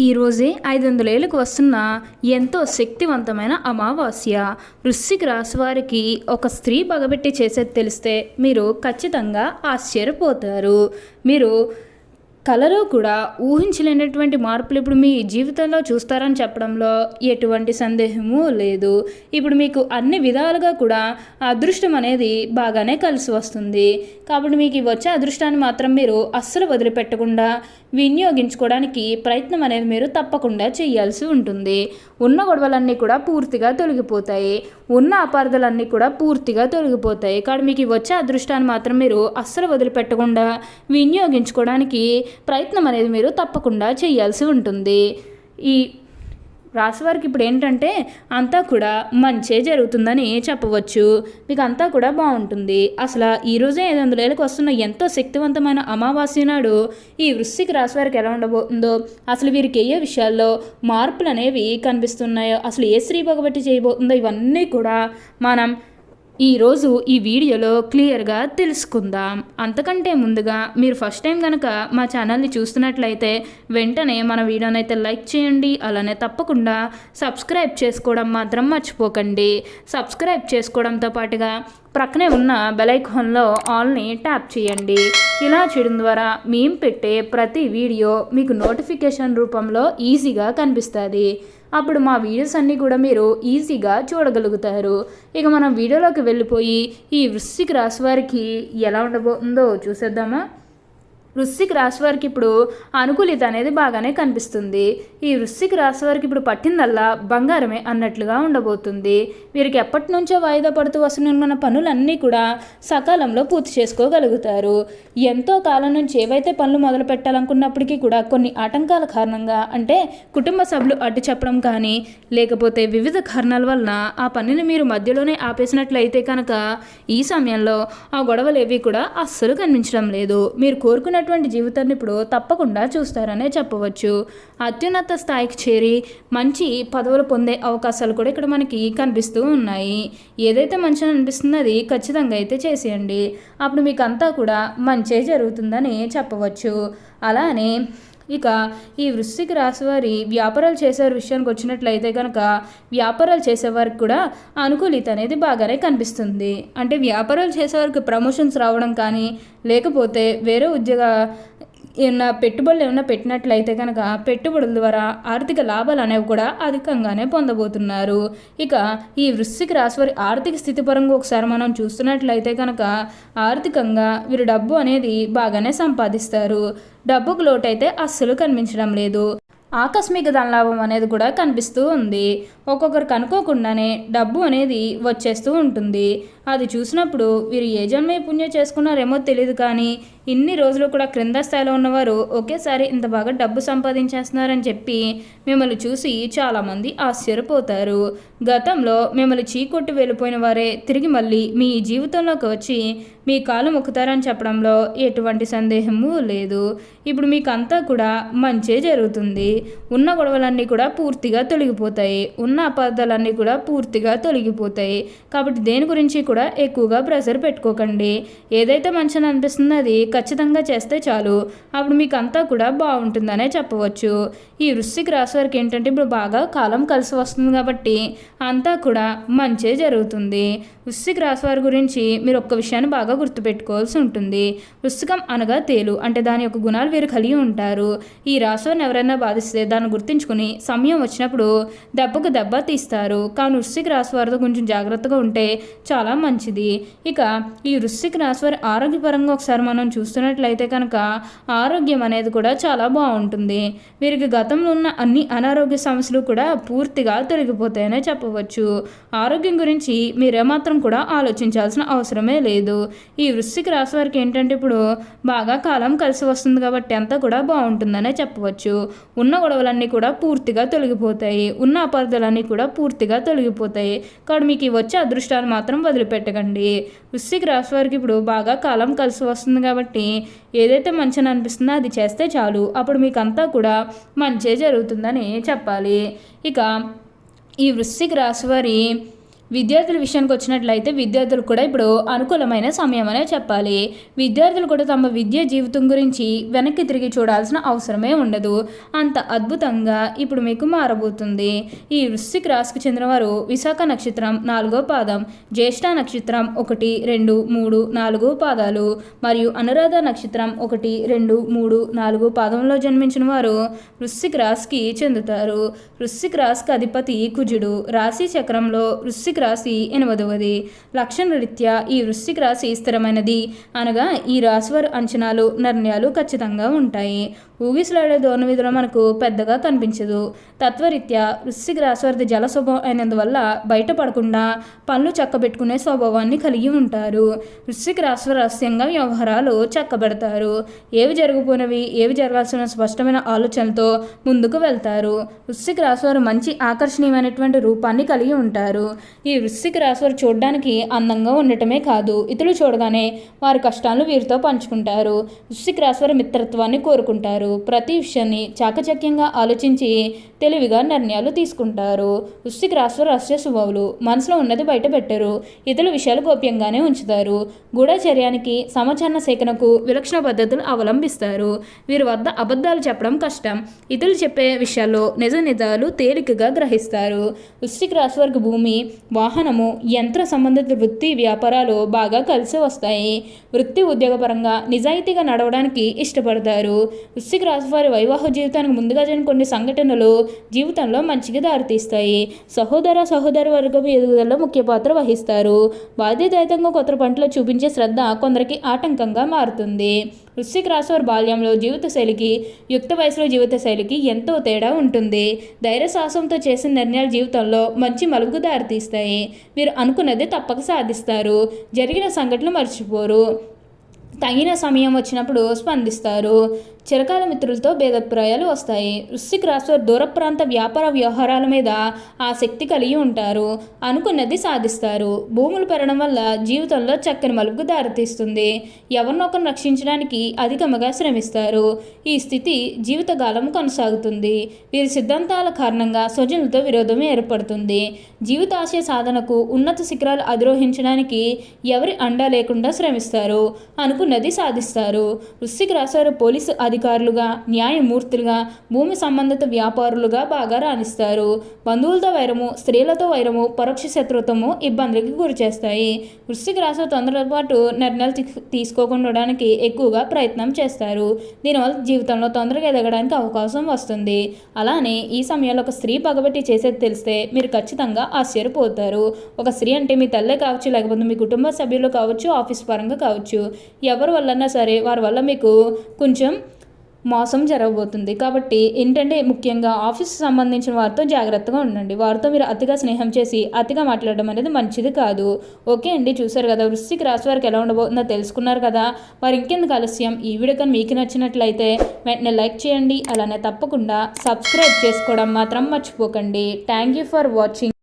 ఈరోజే 500 ఏళ్ళకు వస్తున్న ఎంతో శక్తివంతమైన అమావాస్య. వృశ్చిక రాశి వారికి ఒక స్త్రీ పగబెట్టి చేసేది తెలిస్తే మీరు ఖచ్చితంగా ఆశ్చర్యపోతారు. మీరు కలలో కూడా ఊహించలేనటువంటి మార్పులు ఇప్పుడు మీ జీవితంలో చూస్తారని చెప్పడంలో ఎటువంటి సందేహము లేదు. ఇప్పుడు మీకు అన్ని విధాలుగా కూడా అదృష్టం అనేది బాగానే కలిసి వస్తుంది. కాబట్టి మీకు వచ్చే అదృష్టాన్ని మాత్రం మీరు అస్సలు వదిలిపెట్టకుండా వినియోగించుకోవడానికి ప్రయత్నం అనేది మీరు తప్పకుండా చేయాల్సి ఉంటుంది. ఉన్న గొడవలన్నీ కూడా పూర్తిగా తొలగిపోతాయి. ఉన్న అపార్థాలన్నీ కూడా పూర్తిగా తొలగిపోతాయి. కాబట్టి మీకు వచ్చే అదృష్టాన్ని మాత్రం మీరు అస్సలు వదిలిపెట్టకుండా వినియోగించుకోవడానికి ప్రయత్నం అనేది మీరు తప్పకుండా చేయాల్సి ఉంటుంది. ఈ రాశివారికి ఇప్పుడు ఏంటంటే అంతా కూడా మంచే జరుగుతుందని చెప్పవచ్చు. మీకు అంతా కూడా బాగుంటుంది. అసలు ఈరోజే 500 ఏళ్ళకి వస్తున్న ఎంతో శక్తివంతమైన అమావాస్య నాడు ఈ వృశ్చిక రాశి వారికి ఎలా ఉండబోతుందో, అసలు వీరికి ఏ విషయాల్లో మార్పులు అనేవి కనిపిస్తున్నాయో, అసలు ఏ స్త్రీ పగబట్టి చేయబోతుందో ఇవన్నీ కూడా మనం ఈరోజు ఈ వీడియోలో క్లియర్గా తెలుసుకుందాం. అంతకంటే ముందుగా మీరు ఫస్ట్ టైం కనుక మా ఛానల్ని చూస్తున్నట్లయితే వెంటనే మన వీడియోని అయితే లైక్ చేయండి. అలానే తప్పకుండా సబ్స్క్రైబ్ చేసుకోవడం మాత్రం మర్చిపోకండి. సబ్స్క్రైబ్ చేసుకోవడంతో పాటుగా ప్రక్కనే ఉన్న బెల్ ఐకాన్లో ఆల్ని ట్యాప్ చేయండి. ఇలా చేయడం ద్వారా మేము పెట్టే ప్రతి వీడియో మీకు నోటిఫికేషన్ రూపంలో ఈజీగా కనిపిస్తుంది. అప్పుడు మా వీడియోస్ అన్నీ కూడా మీరు ఈజీగా చూడగలుగుతారు. ఇక మనం వీడియోలోకి వెళ్ళిపోయి ఈ వృశ్చిక రాశి వారికి ఎలా ఉండబోతుందో చూసేద్దామా. వృశ్చిక రాశి వారికి ఇప్పుడు అనుకూలిత అనేది బాగానే కనిపిస్తుంది. ఈ వృశ్చిక రాశి వారికి ఇప్పుడు పట్టిందల్లా బంగారమే అన్నట్లుగా ఉండబోతుంది. వీరికి ఎప్పటి నుంచో వాయిదా పడుతూ వస్తున్న పనులన్నీ కూడా సకాలంలో పూర్తి చేసుకోగలుగుతారు. ఎంతో కాలం నుంచి ఏవైతే పనులు మొదలు పెట్టాలనుకున్నప్పటికీ కూడా కొన్ని ఆటంకాల కారణంగా, అంటే కుటుంబ సభ్యులు అడ్డు చెప్పడం కానీ, లేకపోతే వివిధ కారణాల వలన ఆ పనిని మీరు మధ్యలోనే ఆపేసినట్లయితే కనుక ఈ సమయంలో ఆ గొడవలు ఏవి కూడా అస్సలు కనిపించడం లేదు. మీరు కోరుకున్న జీవితాన్ని ఇప్పుడు తప్పకుండా చూస్తారనే చెప్పవచ్చు. అత్యున్నత స్థాయికి చేరి మంచి పదవులు పొందే అవకాశాలు కూడా ఇక్కడ మనకి కనిపిస్తూ ఉన్నాయి. ఏదైతే మంచిగా అనిపిస్తుందో అది ఖచ్చితంగా అయితే చేసేయండి. అప్పుడు మీకు అంతా కూడా మంచే జరుగుతుందని చెప్పవచ్చు. అలానే ఇక ఈ వృశ్చిక రాశి వారి వ్యాపారాలు చేసే విషయానికి వచ్చినట్లయితే కనుక వ్యాపారాలు చేసేవారికి కూడా అనుకూలిత అనేది బాగానే కనిపిస్తుంది. అంటే వ్యాపారాలు చేసేవారికి ప్రమోషన్స్ రావడం కానీ, లేకపోతే వేరే ఏమన్నా పెట్టుబడులు ఏమైనా పెట్టినట్లయితే కనుక పెట్టుబడుల ద్వారా ఆర్థిక లాభాలు అనేవి కూడా అధికంగానే పొందబోతున్నారు. ఇక ఈ వృశ్చిక రాశి వారి ఆర్థిక స్థితి పరంగా ఒకసారి మనం చూస్తున్నట్లయితే కనుక ఆర్థికంగా వీరు డబ్బు అనేది బాగానే సంపాదిస్తారు. డబ్బుకు లోటైతే అస్సలు కనిపించడం లేదు. ఆకస్మిక ధనలాభం అనేది కూడా కనిపిస్తూ ఉంది. ఒక్కొక్కరికి అనుకోకుండానే డబ్బు అనేది వచ్చేస్తూ ఉంటుంది. అది చూసినప్పుడు వీరు ఏ జన్మే పుణ్యం చేసుకున్నారేమో తెలియదు, కానీ ఇన్ని రోజులు కూడా క్రింద స్థాయిలో ఉన్నవారు ఒకేసారి ఇంత బాగా డబ్బు సంపాదించేస్తున్నారని చెప్పి మిమ్మల్ని చూసి చాలామంది ఆశ్చర్యపోతారు. గతంలో మిమ్మల్ని చీకొట్టి వెళ్ళిపోయిన వారే తిరిగి మళ్ళీ మీ జీవితంలోకి వచ్చి మీ కాలు మొక్కుతారని చెప్పడంలో ఎటువంటి సందేహము లేదు. ఇప్పుడు మీకు అంతా కూడా మంచే జరుగుతుంది. ఉన్న గొడవలన్నీ కూడా పూర్తిగా తొలగిపోతాయి. ఉన్న అపార్థాలన్నీ కూడా పూర్తిగా తొలగిపోతాయి. కాబట్టి దేని గురించి కూడా ఎక్కువగా ప్రెషర్ పెట్టుకోకండి. ఏదైతే మంచిగా అనిపిస్తుందో అది ఖచ్చితంగా చేస్తే చాలు. అప్పుడు మీకు అంతా కూడా బాగుంటుందనే చెప్పవచ్చు. ఈ వృశ్చిక రాశి వారికి ఏంటంటే ఇప్పుడు బాగా కాలం కలిసి వస్తుంది కాబట్టి అంతా కూడా మంచే జరుగుతుంది. వృశ్చిక రాశి వారి గురించి మీరు ఒక్క విషయాన్ని బాగా గుర్తుపెట్టుకోవాల్సి ఉంటుంది. వృశ్చికం అనగా తేలు, అంటే దాని యొక్క గుణాలు వీరు కలిగి ఉంటారు. ఈ రాశి వారిని ఎవరైనా బాధిస్తే దాన్ని గుర్తించుకుని సమయం వచ్చినప్పుడు దెబ్బకు దెబ్బ తీస్తారు. కానీ వృశ్చిక రాశి వారితో కొంచెం జాగ్రత్తగా ఉంటే చాలా మంచిది. ఇక ఈ వృశ్చిక రాశి వారి ఆరోగ్యపరంగా ఒకసారి మనం చూస్తున్నట్లయితే కనుక ఆరోగ్యం అనేది కూడా చాలా బాగుంటుంది. వీరికి గతంలో ఉన్న అన్ని అనారోగ్య సమస్యలు కూడా పూర్తిగా తొలగిపోతాయనే చెప్పవచ్చు. ఆరోగ్యం గురించి మీరేమాత్రం కూడా ఆలోచించాల్సిన అవసరమే లేదు. ఈ వృశ్చిక రాశి వారికి ఏంటంటే ఇప్పుడు బాగా కాలం కలిసి వస్తుంది కాబట్టి అంతా కూడా బాగుంటుందనే చెప్పవచ్చు. ఉన్న గొడవలన్నీ కూడా పూర్తిగా తొలగిపోతాయి. ఉన్న అపార్థాలన్నీ కూడా పూర్తిగా తొలగిపోతాయి. కాబట్టి మీకు వచ్చే అదృష్టాలు మాత్రం వదిలిపెట్టకండి. వృశ్చిక రాశి వారికి ఇప్పుడు బాగా కాలం కలిసి వస్తుంది కాబట్టి ఏదైతే మంచిగా అనిపిస్తుందో అది చేస్తే చాలు. అప్పుడు మీకు అంతా కూడా మంచే జరుగుతుందని చెప్పాలి. ఇక ఈ వృశ్చిక రాశి వారి విద్యార్థుల విషయానికి వచ్చినట్లయితే విద్యార్థులు కూడా ఇప్పుడు అనుకూలమైన సమయం అనే చెప్పాలి. విద్యార్థులు కూడా తమ విద్యా జీవితం గురించి వెనక్కి తిరిగి చూడాల్సిన అవసరమే ఉండదు. అంత అద్భుతంగా ఇప్పుడు మీకు మారబోతుంది. ఈ వృశ్చిక రాశికి చెందినవారు విశాఖ నక్షత్రం 4వ పాదం, జ్యేష్ఠ నక్షత్రం 1, 2, 3, 4 పాదాలు మరియు అనురాధ నక్షత్రం 1, 2, 3, 4 పాదంలో జన్మించిన వారు వృశ్చిక రాశికి చెందుతారు. వృశ్చిక రాశికి అధిపతి కుజుడు. రాశి చక్రంలో వృశ్చిక రాశి 8వది. లక్షణ రీత్యా ఈ వృశ్చిక రాశి స్థిరమైనది అనగా ఈ రాశి వారి అంచనాలు నిర్ణయాలు ఖచ్చితంగా ఉంటాయి. ఊగిసలాడే ధోరణి విధులు మనకు పెద్దగా కనిపించదు. తత్వరీత్యా వృశ్చిక రాశి వారిది జల స్వభావం అయినందువల్ల బయటపడకుండా పనులు చక్కబెట్టుకునే స్వభావాన్ని కలిగి ఉంటారు. వృశ్చిక రాశి వారు రహస్యంగా వ్యవహారాలు చక్కబెడతారు. ఏవి జరగబోనవి ఏవి జరగాల్సిన స్పష్టమైన ఆలోచనలతో ముందుకు వెళ్తారు. వృశ్చిక రాశి వారు మంచి ఆకర్షణీయమైనటువంటి రూపాన్ని కలిగి ఉంటారు. ఈ వృశ్చిక రాశి వారు చూడడానికి అందంగా ఉండటమే కాదు, ఇతరులు చూడగానే వారి కష్టాలను వీరితో పంచుకుంటారు. వృశ్చిక రాశి వారి మిత్రత్వాన్ని కోరుకుంటారు. ప్రతి విషయాన్ని చాకచక్యంగా ఆలోచించి తెలివిగా నిర్ణయాలు తీసుకుంటారు. వృశ్చిక రాశి వారు రహస్య స్వభావులు. మనసులో ఉన్నది బయట పెట్టరు. ఇతరుల విషయాలు గోప్యంగానే ఉంచుతారు. గూఢచర్యానికి సమాచార సేకరణకు విలక్షణ పద్ధతులు అవలంబిస్తారు. వీరి వద్ద అబద్ధాలు చెప్పడం కష్టం. ఇతరులు చెప్పే విషయాల్లో నిజాలు తేలికగా గ్రహిస్తారు. వృశ్చిక రాశి వారికి భూమి, వాహనము, యంత్ర సంబంధిత వృత్తి వ్యాపారాలు బాగా కలిసి వస్తాయి. వృత్తి ఉద్యోగపరంగా నిజాయితీగా నడవడానికి ఇష్టపడతారు. వృశ్చిక రాశి వారి వైవాహ జీవితానికి ముందుగా జరిగిన కొన్ని సంఘటనలు జీవితంలో మంచిగా దారితీస్తాయి. సహోదరి వర్గం ఎదుగుదలలో ముఖ్య పాత్ర వహిస్తారు. బాధ్యతాయుతంగా కొత్త పనులు చూపించే శ్రద్ధ కొందరికి ఆటంకంగా మారుతుంది. వృశ్చిక రాశి వారి బాల్యంలో జీవితశైలికి యుక్త వయసులో జీవితశైలికి ఎంతో తేడా ఉంటుంది. ధైర్య సాహసంతో చేసిన నిర్ణయాలు జీవితంలో మంచి మలుపుకు దారితీస్తాయి. మీరు అనుకున్నది తప్పక సాధిస్తారు. జరిగిన సంఘటనలు మర్చిపోరు. తగిన సమయం వచ్చినప్పుడు స్పందిస్తారు. చిరకాల మిత్రులతో భేదాభిప్రాయాలు వస్తాయి. వృశ్చిక రాశి వారు దూర ప్రాంత వ్యాపార వ్యవహారాల మీద ఆసక్తి కలిగి ఉంటారు. అనుకున్నది సాధిస్తారు. భూములు పెరగడం వల్ల జీవితంలో చక్కని మలుపుకు దారితీస్తుంది. ఎవరినొకరిని రక్షించడానికి అధికంగా శ్రమిస్తారు. ఈ స్థితి జీవితకాలం కొనసాగుతుంది. వీరి సిద్ధాంతాల కారణంగా స్వజనులతో విరోధం ఏర్పడుతుంది. జీవితాశయ సాధనకు ఉన్నత శిఖరాలు అధిరోహించడానికి ఎవరి అండా లేకుండా శ్రమిస్తారు. అనుకున్నది సాధిస్తారు. వృశ్చిక రాశి వారు పోలీసు అధికారులుగా, న్యాయమూర్తులుగా, భూమి సంబంధిత వ్యాపారులుగా బాగా రాణిస్తారు. బంధువులతో వైరము, స్త్రీలతో వైరము, పరోక్ష శత్రుత్వము ఇబ్బందులకి గురి చేస్తాయి. వృశ్చిక రాశి తొందరపాటు నిర్ణయాలు తీసుకోకుండా ఉండడానికి ఎక్కువగా ప్రయత్నం చేస్తారు. దీనివల్ల జీవితంలో తొందరగా ఎదగడానికి అవకాశం వస్తుంది. అలానే ఈ సమయంలో ఒక స్త్రీ పగబట్టి చేసేది తెలిస్తే మీరు ఖచ్చితంగా ఆశ్చర్యపోతారు. ఒక స్త్రీ అంటే మీ తల్లే కావచ్చు, లేకపోతే మీ కుటుంబ సభ్యులు కావచ్చు, ఆఫీస్ పరంగా కావచ్చు, ఎవరి వల్లన్నా సరే వారి వల్ల మీకు కొంచెం మోసం జరగబోతుంది. కాబట్టి ఏంటంటే ముఖ్యంగా ఆఫీస్కి సంబంధించిన వారితో జాగ్రత్తగా ఉండండి. వారితో మీరు అతిగా స్నేహం చేసి అతిగా మాట్లాడడం అనేది మంచిది కాదు. ఓకే అండి, చూసారు కదా వృశ్చిక రాశి వారికి ఎలా ఉండబోతుందో తెలుసుకున్నారు కదా. వారు ఇంకెందుకు ఆలస్యం, ఈ వీడియో కానీ మీకు నచ్చినట్లయితే వెంటనే లైక్ చేయండి. అలానే తప్పకుండా సబ్స్క్రైబ్ చేసుకోవడం మాత్రం మర్చిపోకండి. Thank you for watching.